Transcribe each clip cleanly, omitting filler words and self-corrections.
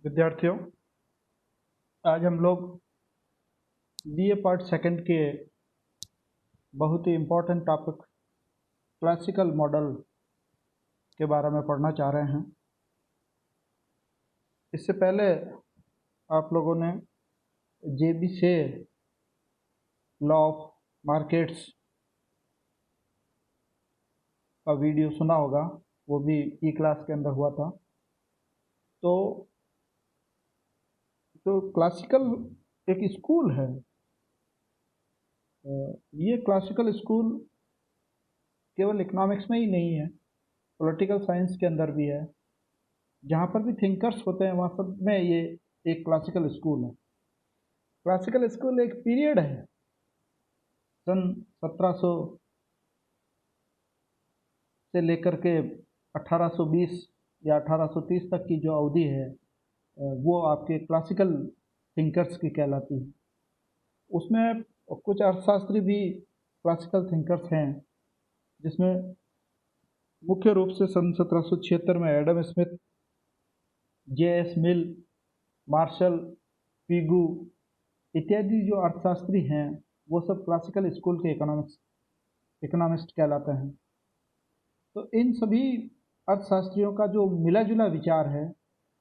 विद्यार्थियों, आज हम लोग बीए पार्ट सेकंड के बहुत ही इम्पोर्टेंट टॉपिक क्लासिकल मॉडल के बारे में पढ़ना चाह रहे हैं। इससे पहले आप लोगों ने जेबी से लॉ ऑफ मार्केट्स का वीडियो सुना होगा, वो भी ई क्लास के अंदर हुआ था। तो जो क्लासिकल एक स्कूल है, ये क्लासिकल स्कूल केवल इकोनॉमिक्स में ही नहीं है, पॉलिटिकल साइंस के अंदर भी है। जहाँ पर भी थिंकर्स होते हैं वहाँ सब में ये एक क्लासिकल स्कूल है। क्लासिकल स्कूल एक पीरियड है, सन 1700 से लेकर के 1820 या 1830 तक की जो अवधि है, वो आपके क्लासिकल थिंकर्स की कहलाती है। उसमें कुछ अर्थशास्त्री भी क्लासिकल थिंकर्स हैं, जिसमें मुख्य रूप से सन 1776 में एडम स्मिथ, जे.एस. मिल, मार्शल, पीगू इत्यादि जो अर्थशास्त्री हैं, वो सब क्लासिकल स्कूल के इकोनॉमिस्ट कहलाते हैं। तो इन सभी अर्थशास्त्रियों का जो मिला जुला विचार है,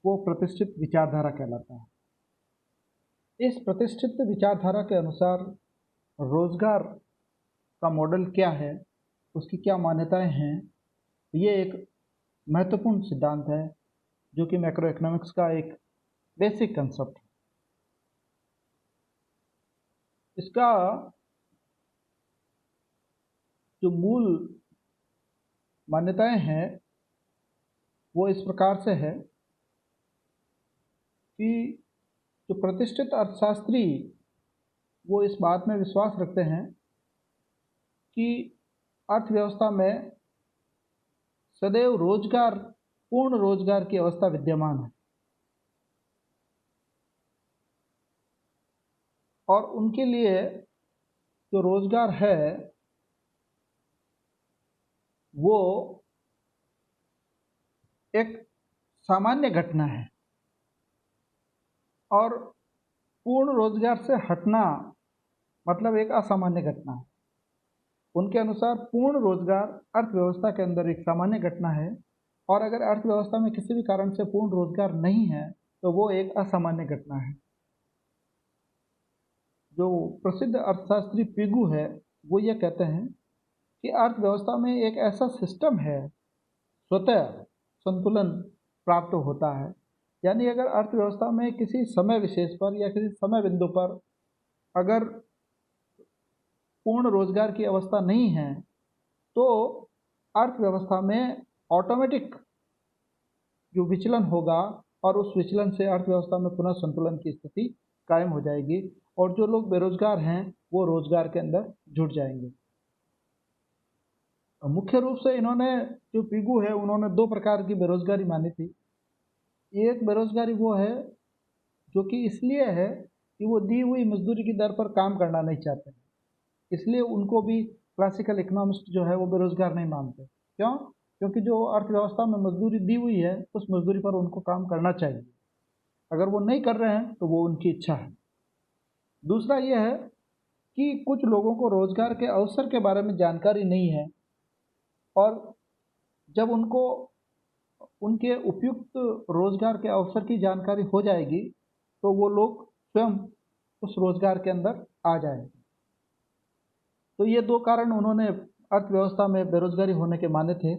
वो प्रतिष्ठित विचारधारा कहलाता है। इस प्रतिष्ठित विचारधारा के अनुसार रोजगार का मॉडल क्या है, उसकी क्या मान्यताएं हैं, ये एक महत्वपूर्ण सिद्धांत है, जो कि मैक्रो इकोनॉमिक्स का एक बेसिक कंसेप्ट है। इसका जो मूल मान्यताएं हैं वो इस प्रकार से है कि जो प्रतिष्ठित अर्थशास्त्री वो इस बात में विश्वास रखते हैं कि अर्थव्यवस्था में सदैव पूर्ण रोजगार की अवस्था विद्यमान है, और उनके लिए जो रोजगार है वो एक सामान्य घटना है, और पूर्ण रोजगार से हटना मतलब एक असामान्य घटना है। उनके अनुसार पूर्ण रोजगार अर्थव्यवस्था के अंदर एक सामान्य घटना है, और अगर अर्थव्यवस्था में किसी भी कारण से पूर्ण रोजगार नहीं है तो वो एक असामान्य घटना है। जो प्रसिद्ध अर्थशास्त्री पिगू है, वो ये कहते हैं कि अर्थव्यवस्था में एक ऐसा सिस्टम है, स्वतः संतुलन प्राप्त होता है। यानी अगर अर्थव्यवस्था में किसी समय विशेष पर या किसी समय बिंदु पर अगर पूर्ण रोजगार की अवस्था नहीं है, तो अर्थव्यवस्था में ऑटोमेटिक जो विचलन होगा, और उस विचलन से अर्थव्यवस्था में पुनः संतुलन की स्थिति कायम हो जाएगी, और जो लोग बेरोजगार हैं वो रोजगार के अंदर जुट जाएंगे। मुख्य रूप से इन्होंने, जो पिगू है, उन्होंने दो प्रकार की बेरोजगारी मानी थी। एक बेरोजगारी वो है जो कि इसलिए है कि वो दी हुई मजदूरी की दर पर काम करना नहीं चाहते, इसलिए उनको भी क्लासिकल इकोनॉमिस्ट जो है वो बेरोजगार नहीं मानते। क्यों? क्योंकि जो अर्थव्यवस्था में मजदूरी दी हुई है, उस मजदूरी पर उनको काम करना चाहिए। अगर वो नहीं कर रहे हैं तो वो उनकी इच्छा है। दूसरा ये है कि कुछ लोगों को रोजगार के अवसर के बारे में जानकारी नहीं है, और जब उनको उनके उपयुक्त रोजगार के अवसर की जानकारी हो जाएगी तो वो लोग स्वयं उस रोजगार के अंदर आ जाएंगे। तो ये दो कारण उन्होंने अर्थव्यवस्था में बेरोजगारी होने के माने थे,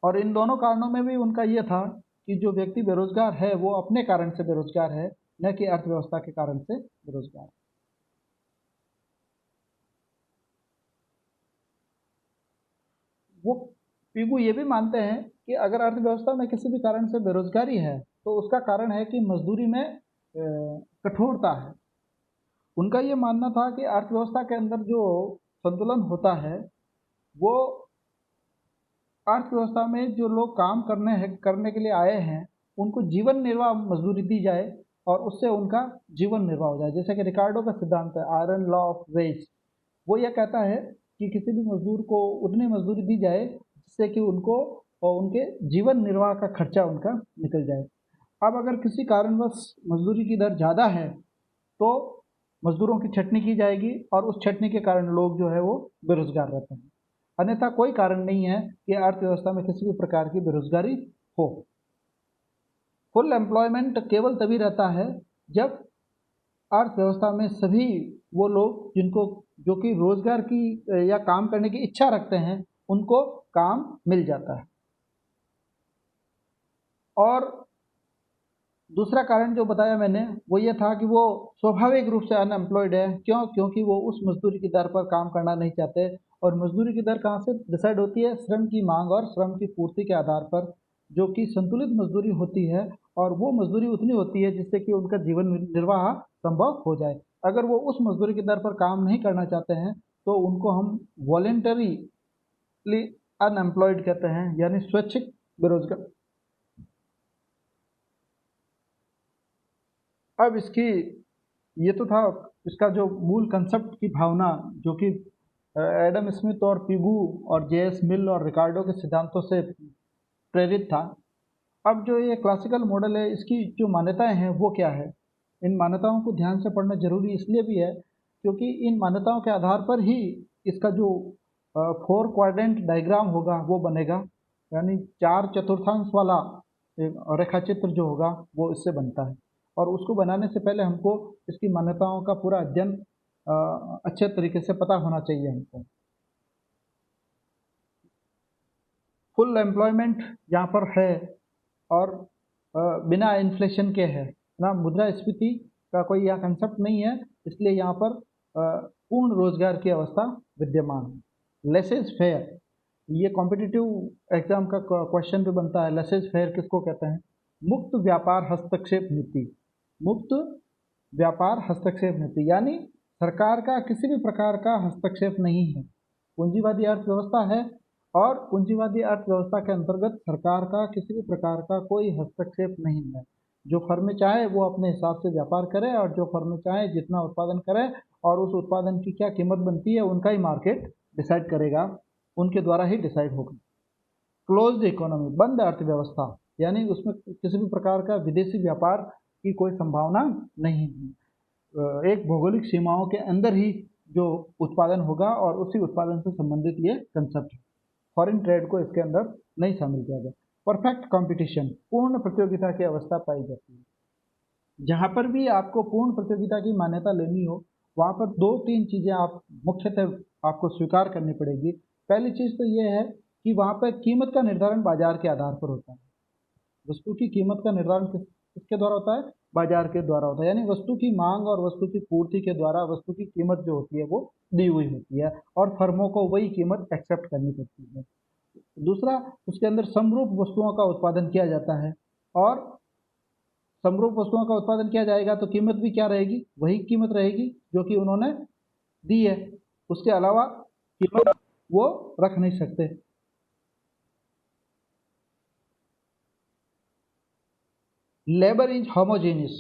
और इन दोनों कारणों में भी उनका ये था कि जो व्यक्ति बेरोजगार है वो अपने कारण से बेरोजगार है, न कि अर्थव्यवस्था के कारण से बेरोजगार है। वो पीगू ये भी मानते हैं कि अगर अर्थव्यवस्था में किसी भी कारण से बेरोजगारी है तो उसका कारण है कि मजदूरी में कठोरता है। उनका ये मानना था कि अर्थव्यवस्था के अंदर जो संतुलन होता है, वो अर्थव्यवस्था में जो लोग काम करने के लिए आए हैं उनको जीवन निर्वाह मजदूरी दी जाए, और उससे उनका जीवन निर्वाह हो जाए। जैसे कि रिकार्डो का सिद्धांत है, आयरन लॉ ऑफ वेज, वो यह कहता है कि किसी भी मजदूर को उतनी मजदूरी दी जाए जिससे कि उनको और उनके जीवन निर्वाह का खर्चा उनका निकल जाए। अब अगर किसी कारणवश मजदूरी की दर ज़्यादा है तो मजदूरों की छंटनी की जाएगी और उस छंटनी के कारण लोग जो है वो बेरोजगार रहते हैं। अन्यथा कोई कारण नहीं है कि अर्थव्यवस्था में किसी भी प्रकार की बेरोजगारी हो। फुल एम्प्लॉयमेंट केवल तभी रहता है जब अर्थव्यवस्था में सभी वो लोग जिनको जो कि रोजगार की या काम करने की इच्छा रखते हैं उनको काम मिल जाता है। और दूसरा कारण जो बताया मैंने वो ये था कि वो स्वाभाविक रूप से अनएम्प्लॉयड है। क्यों? क्योंकि वो उस मजदूरी की दर पर काम करना नहीं चाहते। और मजदूरी की दर कहाँ से डिसाइड होती है? श्रम की मांग और श्रम की पूर्ति के आधार पर, जो कि संतुलित मजदूरी होती है। और वो मजदूरी उतनी होती है जिससे कि उनका जीवन निर्वाह संभव हो जाए। अगर वो उस मजदूरी की दर पर काम नहीं करना चाहते हैं तो उनको हम वॉलेंटरीली अनएम्प्लॉयड कहते हैं, यानी स्वैच्छिक बेरोजगार। अब इसकी ये तो था इसका जो मूल कंसेप्ट की भावना, जो कि एडम स्मिथ और पिगू और जेएस मिल और रिकार्डो के सिद्धांतों से प्रेरित था। अब जो ये क्लासिकल मॉडल है इसकी जो मान्यताएं हैं वो क्या है? इन मान्यताओं को ध्यान से पढ़ना जरूरी इसलिए भी है क्योंकि इन मान्यताओं के आधार पर ही इसका जो 4 क्वाड्रेंट डायग्राम होगा वो बनेगा। यानी 4 चतुर्थांश वाला रेखा चित्र जो होगा वो इससे बनता है। और उसको बनाने से पहले हमको इसकी मान्यताओं का पूरा अध्ययन अच्छे तरीके से पता होना चाहिए हमको। फुल एम्प्लॉयमेंट यहाँ पर है और बिना इन्फ्लेशन के है ना, मुद्रास्फीति का कोई यह कंसेप्ट नहीं है। इसलिए यहाँ पर पूर्ण रोजगार की अवस्था विद्यमान है। लेसेज फेयर, ये कॉम्पिटिटिव एग्जाम का क्वेश्चन भी बनता है। लेसेज फेयर किसको कहते हैं? मुक्त व्यापार हस्तक्षेप नीति। मुक्त व्यापार हस्तक्षेप नीति यानी सरकार का किसी भी प्रकार का हस्तक्षेप नहीं है। पूंजीवादी अर्थव्यवस्था है और पूंजीवादी अर्थव्यवस्था के अंतर्गत सरकार का किसी भी प्रकार का कोई हस्तक्षेप नहीं है। जो फर्में चाहे वो अपने हिसाब से व्यापार करे और जो फर्में चाहे जितना उत्पादन करे और उस उत्पादन की क्या कीमत बनती है उनका ही मार्केट डिसाइड करेगा, उनके द्वारा ही डिसाइड होगा। क्लोज्ड इकोनॉमी, बंद अर्थव्यवस्था, यानी उसमें किसी भी प्रकार का विदेशी व्यापार की कोई संभावना नहीं है। एक भौगोलिक सीमाओं के अंदर ही जो उत्पादन होगा और उसी उत्पादन से संबंधित ये कंसेप्ट है। फॉरेन ट्रेड को इसके अंदर नहीं शामिल किया गया। परफेक्ट कंपटीशन, पूर्ण प्रतियोगिता की अवस्था पाई जाती है। जहाँ पर भी आपको पूर्ण प्रतियोगिता की मान्यता लेनी हो वहाँ पर 2-3 चीज़ें आप मुख्यतः आपको स्वीकार करनी पड़ेगी। पहली चीज़ तो ये है कि वहाँ पर कीमत का निर्धारण बाजार के आधार पर होता है। वस्तु की कीमत का निर्धारण किसके द्वारा होता है? बाजार के द्वारा होता है। यानी वस्तु की मांग और वस्तु की पूर्ति के द्वारा वस्तु की कीमत जो होती है वो दी हुई होती है और फर्मों को वही कीमत एक्सेप्ट करनी पड़ती है। दूसरा, उसके अंदर समरूप वस्तुओं का उत्पादन किया जाता है और समरूप वस्तुओं का उत्पादन किया जाएगा तो कीमत भी क्या रहेगी? वही कीमत रहेगी जो कि उन्होंने दी है। उसके अलावा कीमत वो रख नहीं सकते। लेबर इज होमोजेनियस,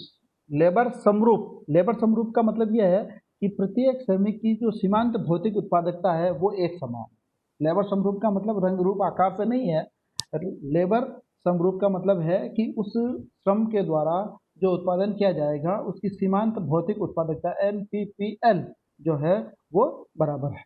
लेबर समरूप का मतलब यह है कि प्रत्येक श्रमिक की जो सीमांत भौतिक उत्पादकता है वो एक समान। लेबर समरूप का मतलब रंग रूप आकार से नहीं है। लेबर समरूप का मतलब है कि उस श्रम के द्वारा जो उत्पादन किया जाएगा उसकी सीमांत भौतिक उत्पादकता NPPL जो है वो बराबर है।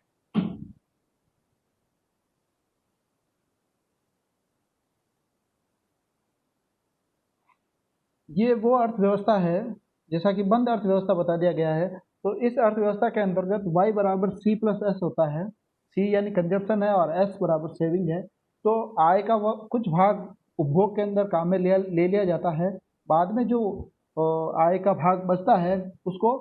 ये वो अर्थव्यवस्था है, जैसा कि बंद अर्थव्यवस्था बता दिया गया है। तो इस अर्थव्यवस्था के अंतर्गत y बराबर C+S होता है। C यानी कंजप्शन है और S बराबर सेविंग है। तो आय का वो कुछ भाग उपभोग के अंदर काम में ले लिया जाता है। बाद में जो आय का भाग बचता है उसको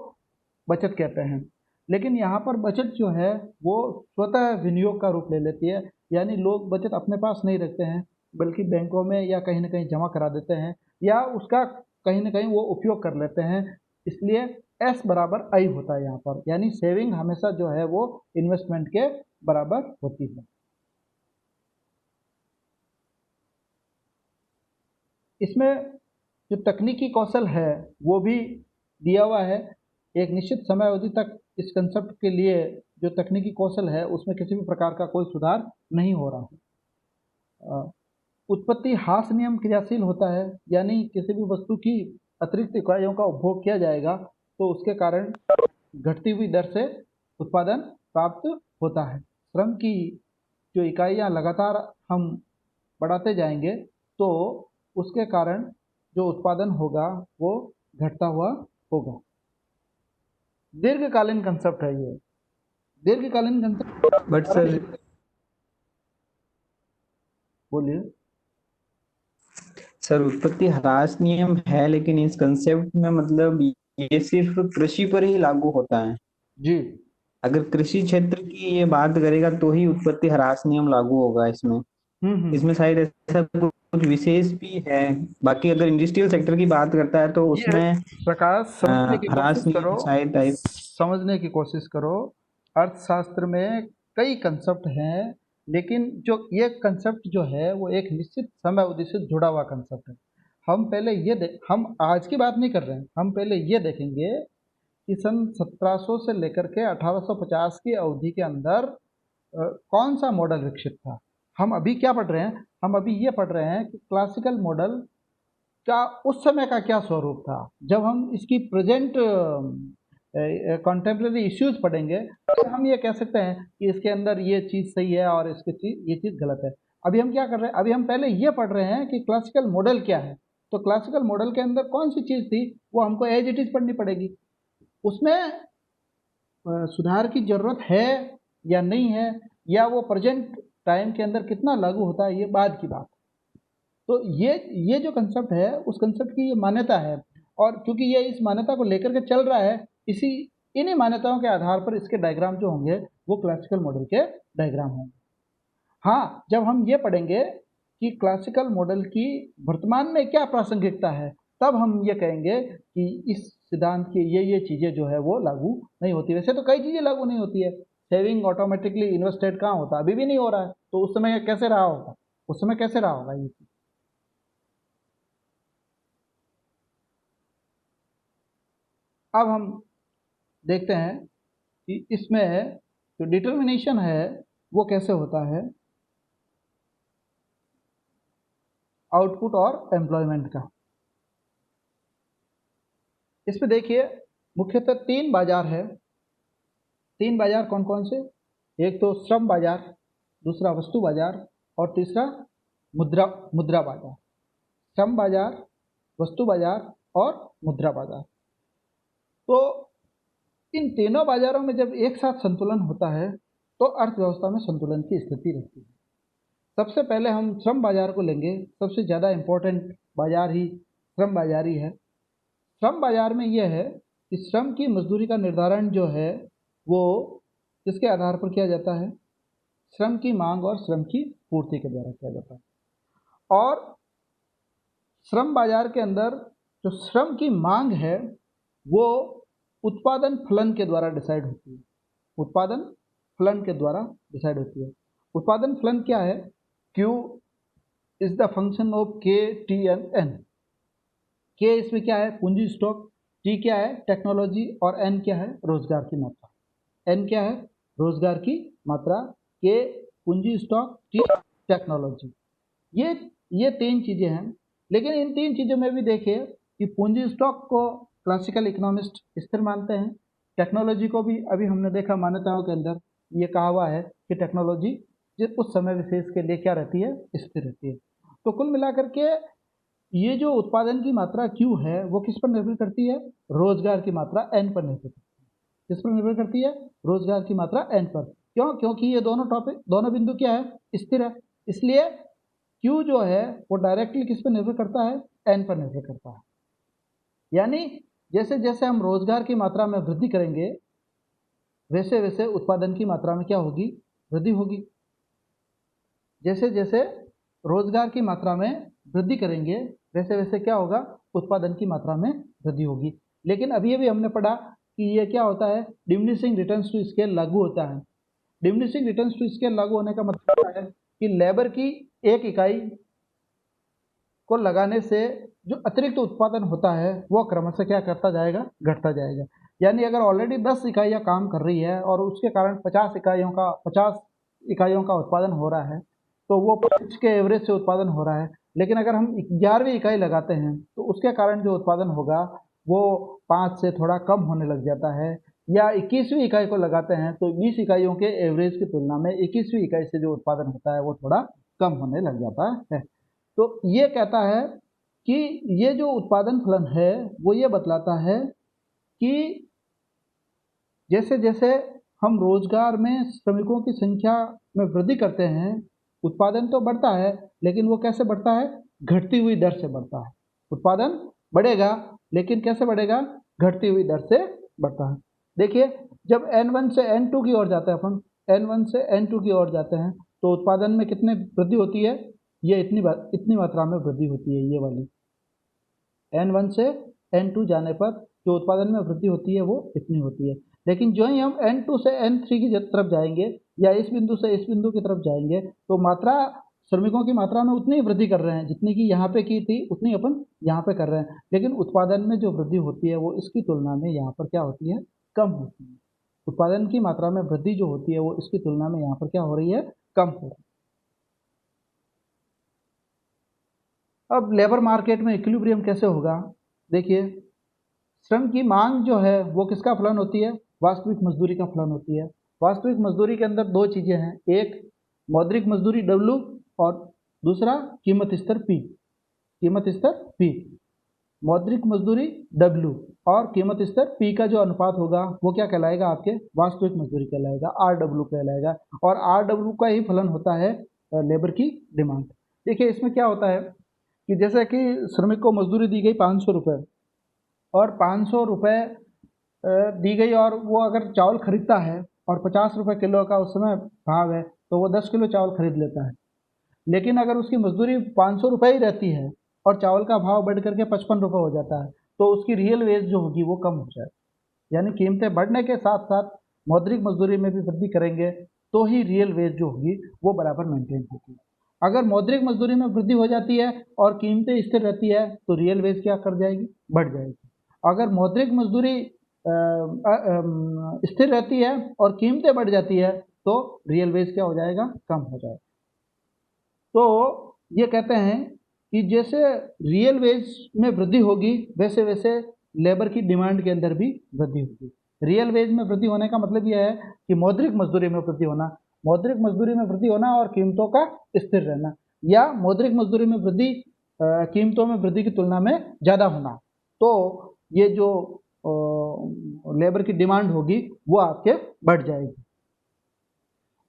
बचत कहते हैं। लेकिन यहाँ पर बचत जो है वो स्वतः विनियोग का रूप ले लेती है। यानी लोग बचत अपने पास नहीं रखते हैं बल्कि बैंकों में या कहीं ना कहीं जमा करा देते हैं या उसका कहीं ना कहीं वो उपयोग कर लेते हैं। इसलिए S बराबर I होता है यहाँ पर, यानी सेविंग हमेशा जो है वो इन्वेस्टमेंट के बराबर होती है। इसमें जो तकनीकी कौशल है वो भी दिया हुआ है। एक निश्चित समय अवधि तक इस कंसेप्ट के लिए जो तकनीकी कौशल है उसमें किसी भी प्रकार का कोई सुधार नहीं हो रहा है। उत्पत्ति ह्रास नियम क्रियाशील होता है, यानी किसी भी वस्तु की अतिरिक्त इकाइयों का उपभोग किया जाएगा तो उसके कारण घटती हुई दर से उत्पादन प्राप्त होता है। श्रम की जो इकाइयाँ लगातार हम बढ़ाते जाएंगे तो उसके कारण जो उत्पादन होगा वो घटता हुआ होगा। दीर्घकालीन कंसेप्ट है ये। दीर्घकालीन कंसेप्ट बट सर बोलिए। सर उत्पत्ति ह्रास नियम है, लेकिन इस कंसेप्ट में मतलब ये सिर्फ कृषि पर ही लागू होता है। जी। अगर कृषि क्षेत्र की ये बात करेगा तो ही उत्पत्ति ह्रास नियम लागू होगा इसमें। हम्म। इसमें शायद ऐसा कुछ विशेष भी है। बाकी अगर इंडस्ट्रियल सेक्टर की बात करता है तो ये उसमें प्रकाश समझने की ह्रास कोशिश करो, नियम शायद टाइप। समझने की कोशिश करो। अर्थशास्त्र में कई कंसेप्ट हैं, लेकिन जो ये कंसेप्ट जो है वो एक निश्चित समय अवधि से जुड़ा हुआ कंसेप्ट है। हम पहले हम आज की बात नहीं कर रहे हैं, हम पहले ये देखेंगे कि सन 1700 से लेकर के 1850 की अवधि के अंदर कौन सा मॉडल विकसित था। हम अभी क्या पढ़ रहे हैं, हम अभी ये पढ़ रहे हैं कि क्लासिकल मॉडल का उस समय का क्या स्वरूप था। जब हम इसकी प्रेजेंट कॉन्टेम्प्रेरी इश्यूज पढ़ेंगे तो हम ये कह सकते हैं कि इसके अंदर ये चीज़ सही है और ये चीज़ गलत है। अभी हम क्या कर रहे हैं, अभी हम पहले ये पढ़ रहे हैं कि क्लासिकल मॉडल क्या है। तो क्लासिकल मॉडल के अंदर कौन सी चीज़ थी वो हमको एज इट इज़ पढ़नी पड़ेगी। उसमें सुधार की ज़रूरत है या नहीं है, या वो प्रेजेंट टाइम के अंदर कितना लागू होता है, ये बाद की बात। तो ये जो कंसेप्ट है उस कंसेप्ट की ये मान्यता है, और क्योंकि ये इस मान्यता को लेकर के चल रहा है, इसी इन्हीं मान्यताओं के आधार पर इसके डायग्राम जो होंगे वो क्लासिकल मॉडल के डायग्राम होंगे। हाँ, जब हम ये पढ़ेंगे कि क्लासिकल मॉडल की वर्तमान में क्या प्रासंगिकता है, तब हम ये कहेंगे कि इस सिद्धांत की ये चीज़ें जो है वो लागू नहीं होती। वैसे तो कई चीज़ें लागू नहीं होती है। सेविंग ऑटोमेटिकली इन्वेस्टेड कहाँ होता है, अभी भी नहीं हो रहा है, तो उस समय कैसे रहा होगा, उस समय कैसे रहा होगा ये चीज़। अब हम देखते हैं कि इसमें जो डिटर्मिनेशन है वो कैसे होता है आउटपुट और एम्प्लॉयमेंट का। इसमें देखिए मुख्यतः तीन बाजार है। तीन बाजार कौन कौन से? एक तो श्रम बाजार, दूसरा वस्तु बाजार और तीसरा मुद्रा मुद्रा बाजार। श्रम बाजार, वस्तु बाजार और मुद्रा बाजार। तो इन तीनों बाजारों में जब एक साथ संतुलन होता है तो अर्थव्यवस्था में संतुलन की स्थिति रहती है। सबसे पहले हम श्रम बाजार को लेंगे। सबसे ज़्यादा इम्पोर्टेंट बाजार ही श्रम बाजार ही है। श्रम बाजार में यह है कि श्रम की मजदूरी का निर्धारण जो है वो किसके आधार पर किया जाता है? श्रम की मांग और श्रम की पूर्ति के द्वारा किया जाता है। और श्रम बाजार के अंदर जो श्रम की मांग है वो उत्पादन फलन के द्वारा डिसाइड होती है। उत्पादन फलन के द्वारा डिसाइड होती है। उत्पादन फलन क्या है? Q is the function of K, T and N। K इसमें क्या है? पूंजी स्टॉक। T क्या है? टेक्नोलॉजी। और N क्या है? रोजगार की मात्रा। N क्या है? रोजगार की मात्रा। K पूंजी स्टॉक, T टेक्नोलॉजी। ये ये तीन चीजें हैं। लेकिन इन तीन चीजों में भी देखिए कि पूंजी स्टॉक को क्लासिकल इकोनॉमिस्ट स्थिर मानते हैं। टेक्नोलॉजी को भी अभी हमने देखा मान्यताओं के अंदर ये कहा हुआ है कि टेक्नोलॉजी जिस उस समय विशेष के लिए क्या रहती है? स्थिर रहती है। तो कुल मिलाकर के ये जो उत्पादन की मात्रा Q है वो किस पर निर्भर करती है? रोजगार की मात्रा N पर निर्भर करती है। किस पर निर्भर करती है? रोजगार की मात्रा N पर। क्यों? क्योंकि ये दोनों बिंदु क्या है? स्थिर है। इसलिए Q जो है वो डायरेक्टली किस पर निर्भर करता है? N पर निर्भर करता है। यानी जैसे जैसे हम रोजगार की मात्रा में वृद्धि करेंगे वैसे वैसे उत्पादन की मात्रा में क्या होगी? वृद्धि होगी। जैसे जैसे रोजगार की मात्रा में वृद्धि करेंगे वैसे वैसे क्या होगा? उत्पादन की मात्रा में वृद्धि होगी। लेकिन अभी हमने पढ़ा कि ये क्या होता है? डिमिनिशिंग रिटर्न्स टू स्केल लागू होता है। डिमिनिशिंग रिटर्न्स टू स्केल लागू होने का मतलब क्या है कि लेबर की एक इकाई को लगाने से जो अतिरिक्त उत्पादन होता है वो क्रमशः क्या करता जाएगा? घटता जाएगा। यानी अगर ऑलरेडी 10 इकाइयाँ काम कर रही है और उसके कारण 50 इकाइयों का उत्पादन हो रहा है, तो वो 5 के एवरेज से उत्पादन हो रहा है। लेकिन अगर हम 11वीं इकाई लगाते हैं तो उसके कारण जो उत्पादन होगा वो 5 से थोड़ा कम होने लग जाता है। या 21वीं इकाई को लगाते हैं तो 20 इकाइयों के एवरेज की तुलना में 21वीं इकाई से जो उत्पादन होता है वो थोड़ा कम होने लग जाता है। तो ये कहता है कि ये जो उत्पादन फलन है वो ये बतलाता है कि जैसे जैसे हम रोजगार में श्रमिकों की संख्या में वृद्धि करते हैं, उत्पादन तो बढ़ता है, लेकिन वो कैसे बढ़ता है? घटती हुई दर से बढ़ता है। उत्पादन बढ़ेगा लेकिन कैसे बढ़ेगा? घटती हुई दर से बढ़ता है। देखिए, जब N1 से N2 की ओर जाते हैं अपन, N1 से N2 की ओर जाते हैं तो उत्पादन में कितने वृद्धि होती है? ये इतनी मात्रा में वृद्धि होती है, ये वाली। N1 से N2 जाने पर जो उत्पादन में वृद्धि होती है वो इतनी होती है। लेकिन जो ही हम N2 से N3 की तरफ जाएंगे या इस बिंदु से इस बिंदु की तरफ जाएंगे तो मात्रा, श्रमिकों की मात्रा में उतनी ही वृद्धि कर रहे हैं जितनी कि यहाँ पे की थी, उतनी अपन यहाँ पे कर रहे हैं। लेकिन उत्पादन में जो वृद्धि होती है वो इसकी तुलना में यहाँ पर क्या होती है? कम होती है। उत्पादन की मात्रा में वृद्धि जो होती है वो इसकी तुलना में यहाँ पर क्या हो रही है? कम हो रही है। अब लेबर मार्केट में इक्विलिब्रियम कैसे होगा? देखिए, श्रम की मांग जो है वो किसका फलन होती है? वास्तविक मजदूरी का फलन होती है। वास्तविक मजदूरी के अंदर दो चीजें हैं, एक मौद्रिक मजदूरी W और दूसरा कीमत स्तर P। कीमत स्तर P, मौद्रिक मजदूरी W और कीमत स्तर P का जो अनुपात होगा वो क्या कहलाएगा? आपके वास्तविक मजदूरी कहलाएगा, RW कहलाएगा। और RW का ही फलन होता है लेबर की डिमांड। देखिए, इसमें क्या होता है कि जैसे कि श्रमिक को मजदूरी दी गई 500 रुपये और 500 रुपये दी गई और वो अगर चावल खरीदता है और 50 रुपये किलो का उस समय भाव है तो वो 10 किलो चावल खरीद लेता है। लेकिन अगर उसकी मजदूरी 500 रुपये ही रहती है और चावल का भाव बढ़ करके 55 रुपये हो जाता है तो उसकी रियल वेज जो होगी वो कम हो जाएगी। यानी कीमतें बढ़ने के साथ साथ मौद्रिक मजदूरी में भी वृद्धि करेंगे तो ही रियल वेज जो होगी वो बराबर मेंटेन होगी। अगर मौद्रिक मजदूरी में वृद्धि हो जाती है और कीमतें स्थिर रहती है तो रियल वेज क्या कर जाएगी? बढ़ जाएगी। अगर मौद्रिक मजदूरी स्थिर रहती है और कीमतें बढ़ जाती है तो रियल वेज क्या हो जाएगा? कम हो जाएगा। तो ये कहते हैं कि जैसे रियल वेज में वृद्धि होगी वैसे वैसे लेबर की डिमांड के अंदर भी वृद्धि होगी। रियल वेज में वृद्धि होने का मतलब यह है कि मौद्रिक मजदूरी में वृद्धि होना, मौद्रिक मजदूरी में वृद्धि होना और कीमतों का स्थिर रहना, या मौद्रिक मजदूरी में वृद्धि कीमतों में वृद्धि की तुलना में ज़्यादा होना। तो ये जो लेबर की डिमांड होगी वो आपके बढ़ जाएगी।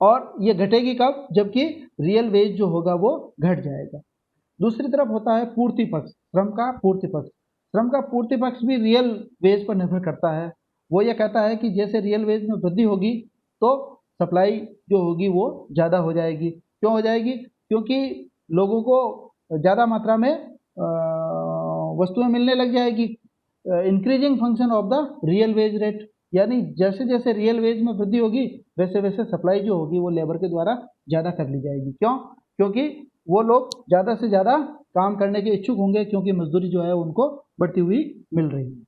और ये घटेगी कब? जबकि रियल वेज जो होगा वो घट जाएगा। दूसरी तरफ होता है पूर्ति पक्ष, श्रम का पूर्ति पक्ष। श्रम का पूर्ति पक्ष भी रियल वेज पर निर्भर करता है। वो ये कहता है कि जैसे रियल वेज में वृद्धि होगी तो सप्लाई जो होगी वो ज़्यादा हो जाएगी। क्यों हो जाएगी? क्योंकि लोगों को ज़्यादा मात्रा में वस्तुएं मिलने लग जाएगी। Increasing function of the real wage rate, यानी जैसे जैसे रियल वेज में वृद्धि होगी वैसे वैसे सप्लाई जो होगी वो लेबर के द्वारा ज़्यादा कर ली जाएगी। क्यों? क्योंकि वो लोग ज़्यादा से ज़्यादा काम करने के इच्छुक होंगे क्योंकि मजदूरी जो है उनको बढ़ती हुई मिल रही है।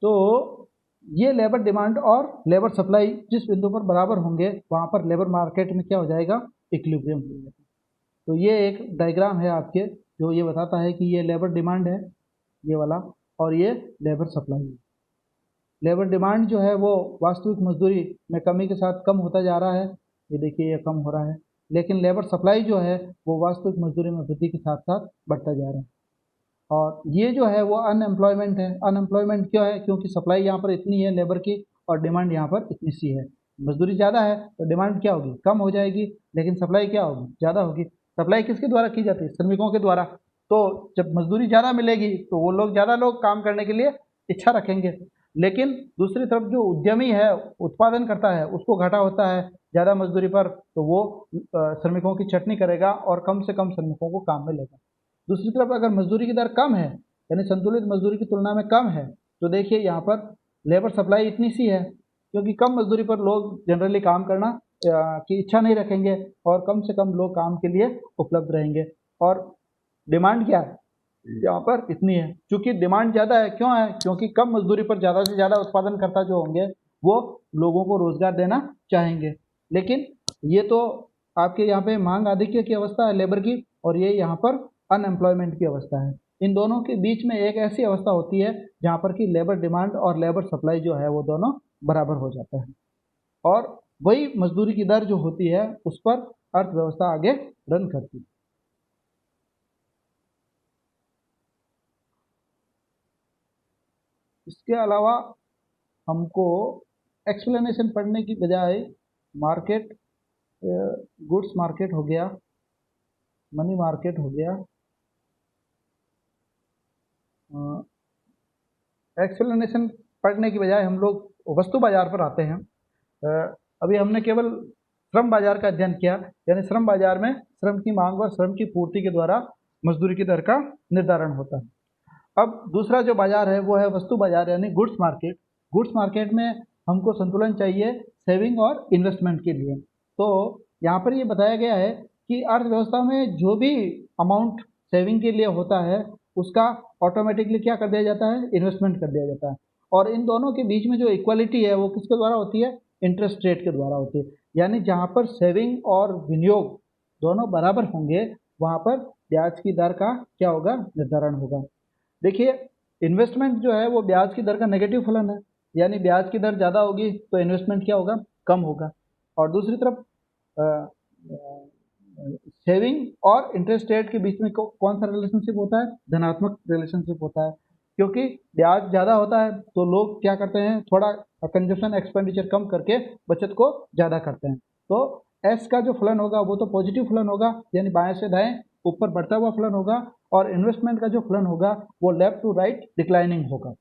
तो ये लेबर डिमांड और लेबर सप्लाई जिस बिंदु पर बराबर होंगे वहाँ पर लेबर मार्केट में क्या हो जाएगा? इक्विलिब्रियम हो जाएगा। तो ये एक डायग्राम है आपके जो ये बताता है कि ये लेबर डिमांड है, ये वाला, और ये लेबर सप्लाई है। लेबर डिमांड जो है वो वास्तविक मजदूरी में कमी के साथ कम होता जा रहा है, ये देखिए ये कम हो रहा है। लेकिन लेबर सप्लाई जो है वो वास्तविक मजदूरी में वृद्धि के साथ साथ बढ़ता जा रहा है। और ये जो है वो अनएम्प्लॉयमेंट है। अनएम्प्लॉयमेंट क्यों है? क्योंकि सप्लाई यहाँ पर इतनी है लेबर की और डिमांड यहाँ पर इतनी सी है। मजदूरी ज़्यादा है तो डिमांड क्या होगी? कम हो जाएगी, लेकिन सप्लाई क्या होगी? ज़्यादा होगी। सप्लाई किसके द्वारा की जाती है? श्रमिकों के द्वारा। तो जब मजदूरी ज़्यादा मिलेगी तो वो लोग ज़्यादा लोग काम करने के लिए इच्छा रखेंगे। लेकिन दूसरी तरफ जो उद्यमी है, उत्पादन करता है, उसको घाटा होता है ज़्यादा मजदूरी पर, तो वो श्रमिकों की छटनी करेगा और कम से कम श्रमिकों को काम में लेगा। दूसरी तरफ अगर मजदूरी की दर कम है, यानी संतुलित मजदूरी की तुलना में कम है, तो देखिए यहाँ पर लेबर सप्लाई इतनी सी है क्योंकि कम मजदूरी पर लोग जनरली काम करना की इच्छा नहीं रखेंगे और कम से कम लोग काम के लिए उपलब्ध रहेंगे। और डिमांड क्या है? यहाँ पर इतनी है। क्योंकि डिमांड ज़्यादा है, क्यों है? क्योंकि कम मजदूरी पर ज़्यादा से ज़्यादा उत्पादनकर्ता जो होंगे वो लोगों को रोजगार देना चाहेंगे। लेकिन ये तो आपके यहाँ पे मांग आधिक्य की अवस्था है लेबर की, और ये यहाँ पर अनएम्प्लॉयमेंट की अवस्था है। इन दोनों के बीच में एक ऐसी अवस्था होती है जहाँ पर कि लेबर डिमांड और लेबर सप्लाई जो है वो दोनों बराबर हो जाते हैं, और वही मजदूरी की दर जो होती है उस पर अर्थव्यवस्था आगे रन करती है। इसके अलावा हमको एक्सप्लेनेशन पढ़ने की बजाय मार्केट, गुड्स मार्केट हो गया, मनी मार्केट हो गया, एक्सप्लेनेशन पढ़ने की बजाय हम लोग वस्तु बाजार पर आते हैं। अभी हमने केवल श्रम बाजार का अध्ययन किया, यानी श्रम बाजार में श्रम की मांग और श्रम की पूर्ति के द्वारा मजदूरी की दर का निर्धारण होता है। अब दूसरा जो बाजार है वो है वस्तु बाजार, यानी गुड्स मार्केट। गुड्स मार्केट में हमको संतुलन चाहिए सेविंग और इन्वेस्टमेंट के लिए। तो यहाँ पर ये बताया गया है कि अर्थव्यवस्था में जो भी अमाउंट सेविंग के लिए होता है उसका ऑटोमेटिकली क्या कर दिया जाता है, इन्वेस्टमेंट कर दिया जाता है। और इन दोनों के बीच में जो इक्वालिटी है वो किसके द्वारा होती है, इंटरेस्ट रेट के द्वारा होती है। यानी जहाँ पर सेविंग और विनियोग दोनों बराबर होंगे वहाँ पर ब्याज की दर का क्या होगा, निर्धारण होगा। देखिए, इन्वेस्टमेंट जो है वो ब्याज की दर का नेगेटिव फलन है, यानी ब्याज की दर ज़्यादा होगी तो इन्वेस्टमेंट क्या होगा, कम होगा। और दूसरी तरफ सेविंग और इंटरेस्ट रेट के बीच में कौन सा रिलेशनशिप होता है, धनात्मक रिलेशनशिप होता है। क्योंकि ब्याज ज़्यादा होता है तो लोग क्या करते हैं, थोड़ा कंजप्शन एक्सपेंडिचर कम करके बचत को ज़्यादा करते हैं। तो एस का जो फलन होगा वो तो पॉजिटिव फलन होगा, यानी बाएं से दाएं ऊपर बढ़ता हुआ फलन होगा, और इन्वेस्टमेंट का जो फलन होगा वो लेफ्ट टू राइट डिक्लाइनिंग होगा।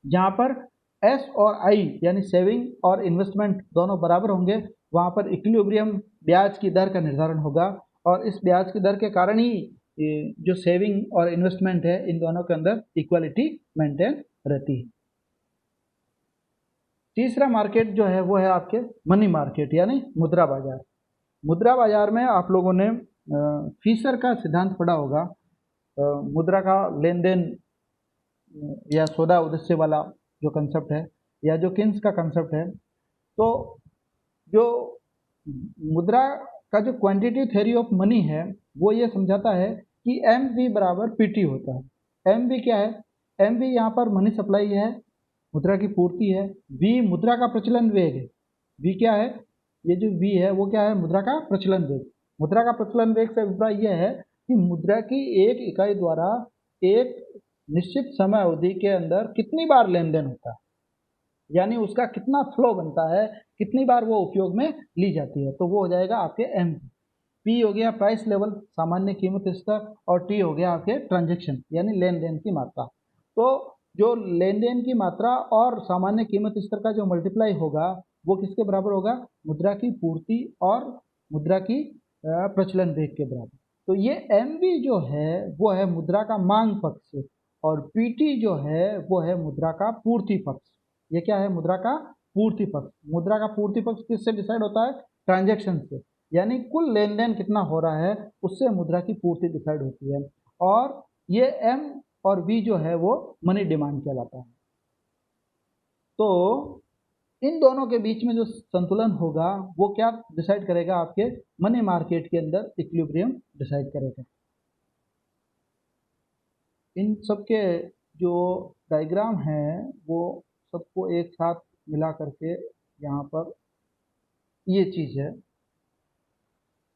जहाँ पर एस और आई यानी सेविंग और इन्वेस्टमेंट दोनों बराबर होंगे वहाँ पर इक्विलिब्रियम ब्याज की दर का निर्धारण होगा, और इस ब्याज की दर के कारण ही जो सेविंग और इन्वेस्टमेंट है इन दोनों के अंदर इक्वालिटी मेंटेन रहती है। तीसरा मार्केट जो है वो है आपके मनी मार्केट यानी मुद्रा बाजार। मुद्रा बाजार में आप लोगों ने फीसर का सिद्धांत पढ़ा होगा, मुद्रा का लेन देन या सौदा उद्देश्य वाला जो कंसेप्ट है, या जो किन्स का कंसेप्ट है। तो जो मुद्रा का जो क्वांटिटी थ्योरी ऑफ मनी है वो ये समझाता है कि एम वी बराबर पी टी होता है। एम वी क्या है, एम वी यहाँ पर मनी सप्लाई है, मुद्रा की पूर्ति है। वी मुद्रा का प्रचलन वेग है। वी क्या है, ये जो वी है वो क्या है, मुद्रा का प्रचलन वेग। मुद्रा का प्रचलन वेग से अभिप्राय यह है कि मुद्रा की एक इकाई द्वारा एक निश्चित समय अवधि के अंदर कितनी बार लेन देन होता है, यानी उसका कितना फ्लो बनता है, कितनी बार वो उपयोग में ली जाती है, तो वो हो जाएगा आपके एम। पी हो गया प्राइस लेवल, सामान्य कीमत स्तर, और टी हो गया आपके ट्रांजेक्शन यानी लेन देन की मात्रा। तो जो लेन देन की मात्रा और सामान्य कीमत स्तर का जो मल्टीप्लाई होगा वो किसके बराबर होगा, मुद्रा की पूर्ति और मुद्रा की प्रचलन वेग के बराबर। तो ये एम जो है वो है मुद्रा का मांग पक्ष, और पीटी जो है वो है मुद्रा का पूर्ति पक्ष। ये क्या है, मुद्रा का पूर्ति पक्ष। मुद्रा का पूर्ति पक्ष किससे डिसाइड होता है, ट्रांजैक्शन से, यानी कुल लेन देन कितना हो रहा है उससे मुद्रा की पूर्ति डिसाइड होती है। और ये एम और वी जो है वो मनी डिमांड कहलाता है। तो इन दोनों के बीच में जो संतुलन होगा वो क्या डिसाइड करेगा, आपके मनी मार्केट के अंदर इक्विलिब्रियम डिसाइड करेगा। इन सब के जो डायग्राम हैं वो सबको एक साथ मिला करके यहाँ पर ये चीज़ है।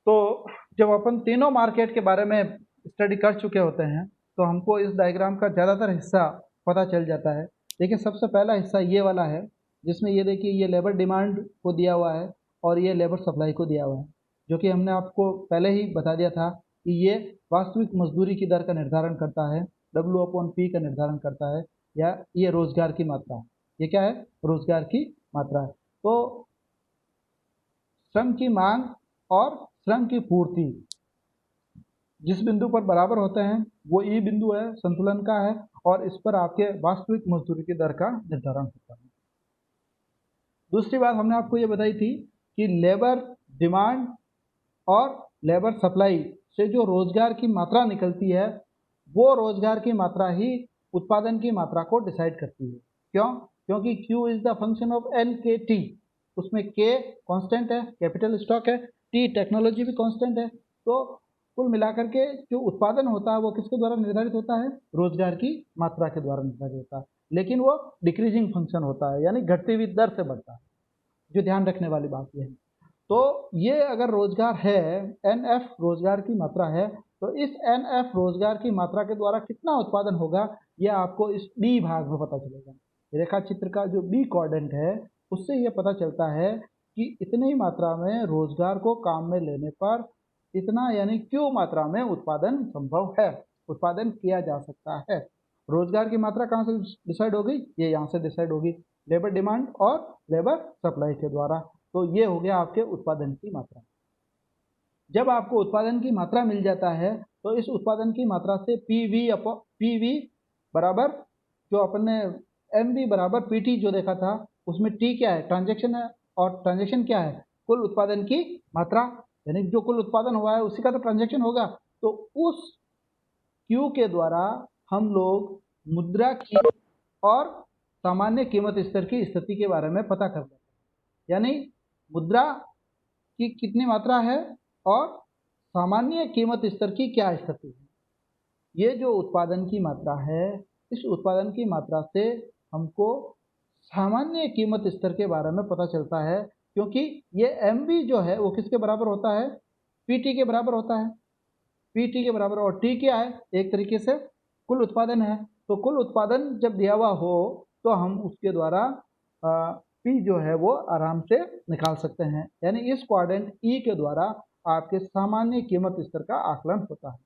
तो जब अपन तीनों मार्केट के बारे में स्टडी कर चुके होते हैं तो हमको इस डायग्राम का ज़्यादातर हिस्सा पता चल जाता है। देखिए, सबसे पहला हिस्सा ये वाला है जिसमें ये देखिए ये लेबर डिमांड को दिया हुआ है और ये लेबर सप्लाई को दिया हुआ है, जो कि हमने आपको पहले ही बता दिया था कि ये वास्तविक मजदूरी की दर का निर्धारण करता है, W/P का निर्धारण करता है, या ये रोजगार की मात्रा है। ये क्या है, रोजगार की मात्रा है। तो श्रम की मांग और श्रम की पूर्ति जिस बिंदु पर बराबर होते हैं वो ई बिंदु है, संतुलन का है, और इस पर आपके वास्तविक मजदूरी की दर का निर्धारण होता है। दूसरी बात हमने आपको ये बताई थी कि लेबर डिमांड और लेबर सप्लाई से जो रोजगार की मात्रा निकलती है वो रोजगार की मात्रा ही उत्पादन की मात्रा को डिसाइड करती है। क्यों, क्योंकि Q is the function of N के T, उसमें के कांस्टेंट है, कैपिटल स्टॉक है, टी टेक्नोलॉजी भी कांस्टेंट है। तो कुल मिलाकर के जो उत्पादन होता है वो किसके द्वारा निर्धारित होता है? रोजगार की मात्रा के द्वारा निर्धारित होता है, लेकिन वो डिक्रीजिंग फंक्शन होता है, यानी घटती हुई दर से बढ़ता है। जो ध्यान रखने वाली बात यह है। तो ये अगर रोजगार है, एनएफ रोजगार की मात्रा है, तो इस एनएफ रोजगार की मात्रा के द्वारा कितना उत्पादन होगा यह आपको इस बी भाग में पता चलेगा। रेखा चित्र का जो बी क्वाड्रेंट है उससे यह पता चलता है कि इतनी मात्रा में रोजगार को काम में लेने पर इतना यानी क्यू मात्रा में उत्पादन संभव है, उत्पादन किया जा सकता है। रोजगार की मात्रा कहाँ से डिसाइड होगी? ये यहाँ से डिसाइड होगी, लेबर डिमांड और लेबर सप्लाई के द्वारा। तो ये हो गया आपके उत्पादन की मात्रा। जब आपको उत्पादन की मात्रा मिल जाता है तो इस उत्पादन की मात्रा से पीवी बराबर जो अपन ने एमवी बराबर पीटी जो देखा था उसमें टी क्या है? ट्रांजैक्शन है, और ट्रांजैक्शन क्या है? कुल उत्पादन की मात्रा, यानी जो कुल उत्पादन हुआ है उसी का तो ट्रांजैक्शन होगा। तो उस क्यू के द्वारा हम लोग मुद्रा की और सामान्य कीमत स्तर की स्थिति के बारे में पता कर सकते हैं, यानी मुद्रा की कितनी मात्रा है और सामान्य कीमत स्तर की क्या स्थिति है। ये जो उत्पादन की मात्रा है, इस उत्पादन की मात्रा से हमको सामान्य कीमत स्तर के बारे में पता चलता है, क्योंकि ये एमवी जो है वो किसके बराबर होता है? पीटी के बराबर होता है। पीटी के बराबर, और टी क्या है? एक तरीके से कुल उत्पादन है। तो कुल उत्पादन जब दिया हुआ हो तो हम उसके द्वारा पी जो है वो आराम से निकाल सकते हैं, यानी इस क्वाड्रेंट ई के द्वारा आपके सामान्य कीमत स्तर का आकलन होता है।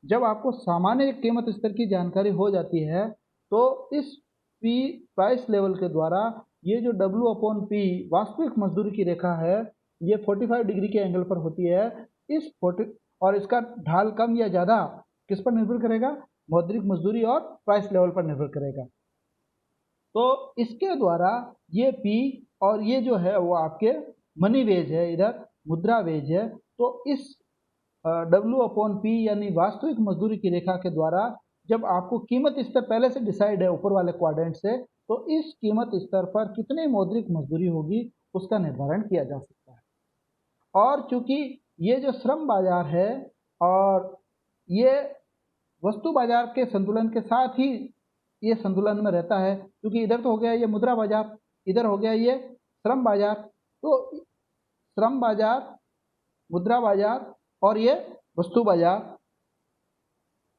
जब आपको सामान्य कीमत स्तर की जानकारी हो जाती है तो इस पी प्राइस लेवल के द्वारा ये जो W/P वास्तविक मजदूरी की रेखा है ये 45 डिग्री के एंगल पर होती है। इस 40 और इसका ढाल कम या ज़्यादा किस पर निर्भर करेगा? मौद्रिक मजदूरी और प्राइस लेवल पर निर्भर करेगा। तो इसके द्वारा ये पी और ये जो है वो आपके मनी वेज है, इधर मुद्रा वेज है। तो इस W/P यानी वास्तविक मजदूरी की रेखा के द्वारा जब आपको कीमत स्तर पहले से डिसाइड है ऊपर वाले क्वाड्रेंट से, तो इस कीमत स्तर पर कितनी मौद्रिक मजदूरी होगी उसका निर्धारण किया जा सकता है। और चूंकि ये जो श्रम बाजार है और ये वस्तु बाजार के संतुलन के साथ ही ये संतुलन में रहता है, क्योंकि इधर तो हो गया ये मुद्रा बाजार, इधर हो गया ये श्रम बाजार। तो श्रम बाजार, मुद्रा बाजार और ये वस्तु बाजार,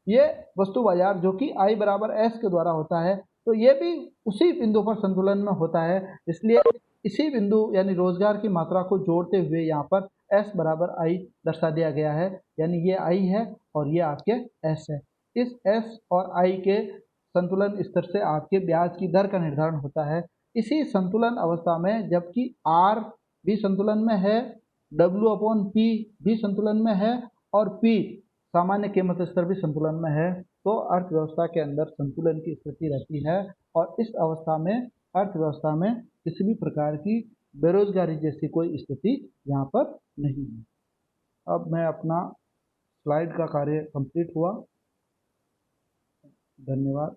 ये वस्तु बाजार जो कि I बराबर S के द्वारा होता है, तो ये भी उसी बिंदु पर संतुलन में होता है। इसलिए इसी बिंदु यानी रोजगार की मात्रा को जोड़ते हुए यहाँ पर S बराबर I दर्शा दिया गया है, यानी ये I है और ये आपके S है। इस S और I के संतुलन स्तर से आपके ब्याज की दर का निर्धारण होता है। इसी संतुलन अवस्था में जबकि R भी संतुलन में है, W/P भी संतुलन में है और P सामान्य कीमत स्तर भी संतुलन में है, तो अर्थव्यवस्था के अंदर संतुलन की स्थिति रहती है। और इस अवस्था में अर्थव्यवस्था में किसी भी प्रकार की बेरोजगारी जैसी कोई स्थिति यहाँ पर नहीं है। अब मैं अपना स्लाइड का कार्य कंप्लीट हुआ। धन्यवाद।